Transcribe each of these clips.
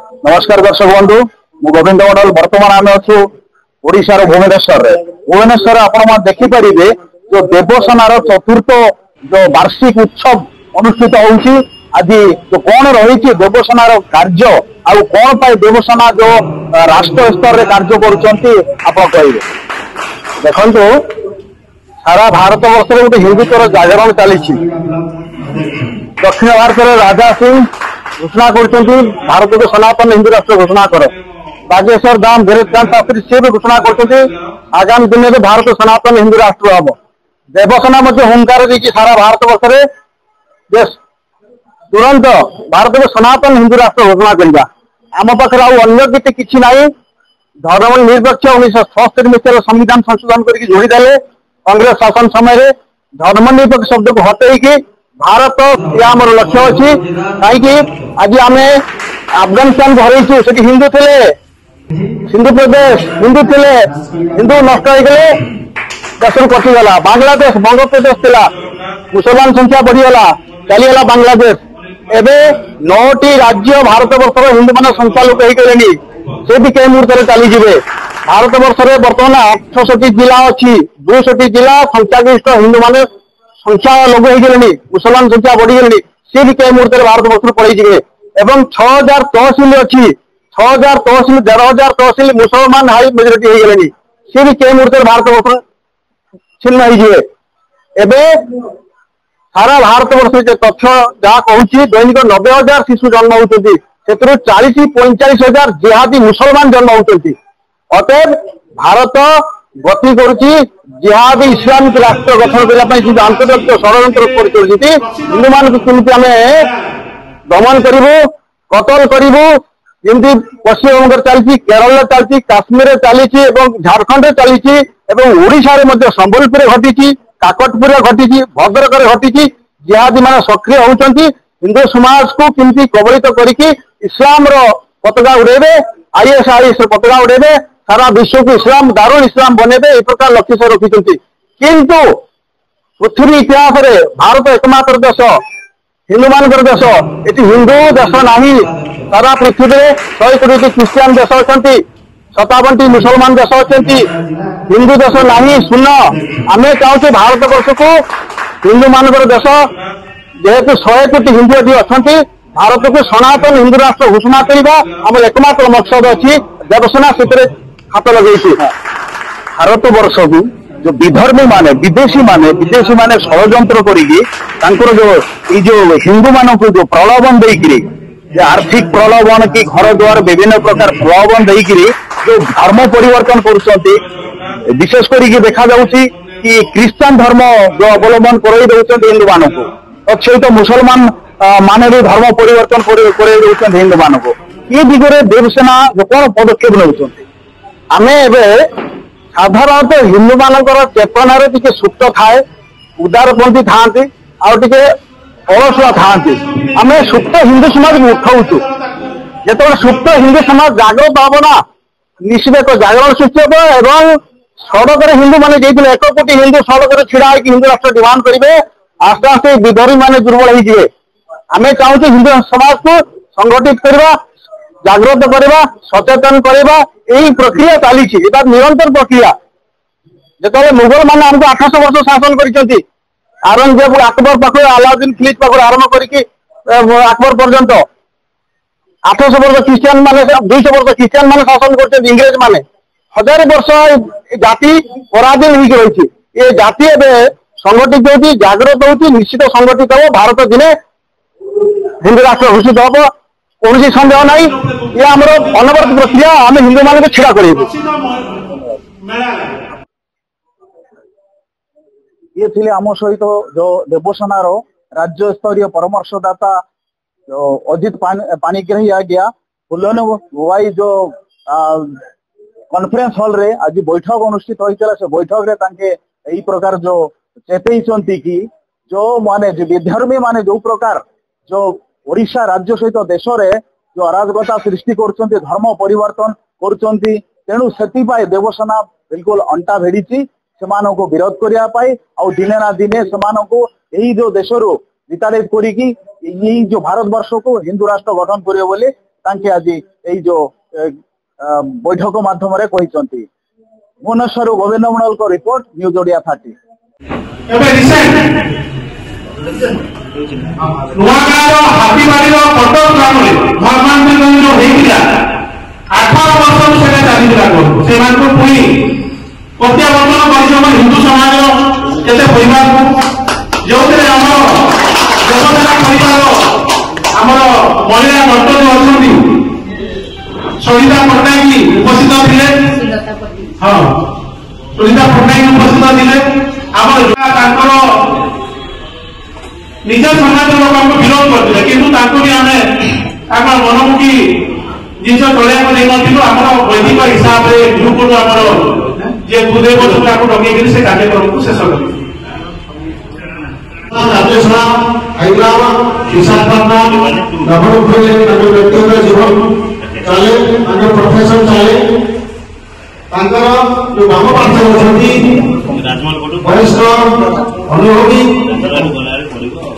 नमस्कार दर्शक बंधु मु गोविंद मंडल बर्तमान आम अच्छु ओडिशार भुवनेश्वर भुवनेश्वर आपण देखिपारे जो देवसेनार चतुर्थ जो वार्षिक उत्सव अनुष्ठित होउछि आज जो कौन रही देवसेनार कार्य आउ कौन पाई देवसेना जो राष्ट्र स्तर रे कार्य करुचंती आप कहिबे देखंतु सारा भारत वर्ष में गोटे हिंदुत्वर जागरण चली दक्षिण भारत में राजा सिंह घोषणा कर भारत को सनातन हिंदू राष्ट्र घोषणा कर बागेश्वर धाम वीरेन्द्र शास्त्री सी भी घोषणा कर आगामी दिन में भारत सनातन हिंदू राष्ट्र हम देवसेना हुंकार देखिए सारा भारत वर्ष तुरंत भारत को सनातन हिंदू राष्ट्र घोषणा करवा आम पाखे अन्य किसी ना धर्म निरपेक्ष 1977 मसीह संविधान संशोधन करके जोड़ीदे कांग्रेस शासन समय धर्म निरपेक्ष शब्द को हटैकी भारत या आम लक्ष्य अच्छी कहीं आज आम अफगानिस्तान को हरइचु से हिंदू थे सिंधु प्रदेश हिंदू थे हिंदू नष्ट हो गले देश कटिगला बांग्लादेश बंग प्रदेश थिला मुसलमान संख्या बढ़ीगला चलीगला बांग्लादेश एवं 9टी राज्य भारत वर्ष हिंदू मान संख्यालघु होगले से भी कई मुहूर्त चलीजे भारत वर्ष में बर्तमान 68 जिला अच्छी 62 जिला संख्यागरिष्ठ हिंदू मान संख्या लघु होगले मुसलमान संख्या बढ़ीगले सी भी कई मुहूर्त भारत वर्ष पड़े एवं 6000 तहसिल अच्छी 6000 तहसिल 1,500 तहसिल मुसलमान हाई मेजोरिटी होगले सी भी कई मुहूर्त भारत वर्ष छिन्न हो सारा भारत वर्ष जो तथ्य जहाँ कहूँ दैनिक 90,000 शिशु जन्म होती 40-45,000 जिहादी मुसलमान जन्म होती अतएव भारत गति करुच्ची जिहादी इस्लामिक राष्ट्र गठन करने जो आंतर्जातिक षड्यंत्र हिंदू मान केमती आम दमन करूँ कतल करूँ जमी पश्चिम बंग चलती केरल चलती काश्मीर चली झारखंड चली ओडिशा संबलपुर घटी काकटपुर घटी भद्रक घटी जिहादी मान सक्रिय होती हिंदू समाज को किमती कबलित करके इस्लाम पताका उड़ेबे ISIS पताका उड़ेबे सारा विश्व को इस्लाम दारुल इस्लाम बनेबे ए प्रकार लक्ष्य से रखिंट किंतु पृथ्वी इतिहास रे भारत एकमात्र देश हिंदू मान देश ये हिंदू देश नहीं सारा पृथ्वी में 100 कोटी क्रिश्चियन देश अच्छा 57टी मुसलमान देश अच्छा हिंदू देश नहीं शून्य आम चाहूँ भारत वर्ष को हिंदू मान देश जेहेतु 100 कोटी हिंदू ये अच्छा भारत को सनातन हिंदू राष्ट्र घोषणा करने आम एकमात्र मकसद अच्छी देवसेना से हाथ लगे भारत वर्ष को जो विधर्मी माने विदेशी माने षड्यंत्र कर जो हिंदू मान को जो प्रलोभन देकरी आर्थिक प्रलोभन कि घर द्वार विभिन्न प्रकार प्रलोभन देकरी जो धर्म परिवर्तन कर विशेष करके देखा जाउछि कि क्रिश्चियन धर्म जो अवलंबन कर हिंदू मान को तत्सहित मुसलमान माने भी धर्म परिवर्तन कर हिंदू मान को ये दिगरे देवसेना जो कौन पदक्षेप नौ आमे साधारणतः हिंदू मानकर चेतनार टिके सुप्त थाए उदारपंथी थांती आउटे अलसुआ थांती आम सुप्त हिंदू समाज को उठाऊचु जो सुप्त हिंदू समाज जागृत हम ना निश्चित एक जागरण सृष्टि हम सड़क हिंदू मैंने जाइए 1 कोटी हिंदू सड़क छिड़ा हिंदू राष्ट्र डिमांड करेंगे आस्ते आस्ते विधर्मी मैंने दुर्बल हो आम चाहूँ हिंदू समाज को संगठित करवा जागृत करवा सचेतन करवा यही प्रक्रिया चली निरंतर प्रक्रिया जो मुगल मैंने आमको 800 वर्ष शासन कर औरंगजेब अकबर पाख अलाउद्दीन खिलजी पाख आरंभ करके अकबर पर्यंत 800 वर्ष क्रिश्चियन माने 200 वर्ष क्रिश्चियन माने शासन कर इंग्रेज माने 1000 वर्ष जाति पराधीन हो रही ये जाति एवं संगठित होती जागृत होती निश्चित संगठित हम भारत दिने हिंदू राष्ट्र घोषित हम कौन सन्देह ना ये आम अनवरत प्रक्रिया आम हिंदू मान को छिड़ा कर ये थे आम सहित जो देवसेनार राज्य स्तरीय परामर्शदाता जो अजित पाणिग्राही आज्ञा फुलन गोवाई जो कॉन्फ्रेंस हॉल रे आज बैठक अनुष्ठित होता से बैठक रे यही प्रकार जो चेतई कि जो माने जो विधर्मी माने जो प्रकार जो ओडिशा राज्य सहित देश रे जो अराजकता सृष्टि कर धर्म परिवर्तन करुँच तेणु से देवसेना बिल्कुल अंटा भेड़ी सेमानों को विरोध करने दिने ना दिने सेमानों को यही जो देश विताड़ित करी जो भारत वर्ष को हिंदू राष्ट्र गठन करियो बोले तांके आज एई जो बैठक माध्यम कहते भुवनेश्वर गोविंद मंडल को रिपोर्ट न्यूज ओडिया 30। हाथीबाड़ी कटक ग्राम भगवान जो होता 18 वर्ष चलता पुणी प्रत्यावर्तन कर हिंदू समाज केते परिवार को जो देवसेना परिवार आमर महिला डॉक्टर जो अच्छा सरिता पट्टनायक उपस्थित थे। हाँ सुनीता पट्टनायक उपस्थित थे आमर निज समाज लोक विरोध करते कि मनमुखी जिन चलिया आम वैदिक हिसाब से गुरुकुल आमर जे भूदेव डगे से कार्यक्रम को शेष कर हैदराबाद विशाखापट्टनम नवरंगपुर व्यक्तिगत जीवन चले प्रोफेशन चले जो बाम पार्थ वरिष्ठ अनुभवी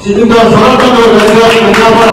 श्रीजुक्त शरद चंद्र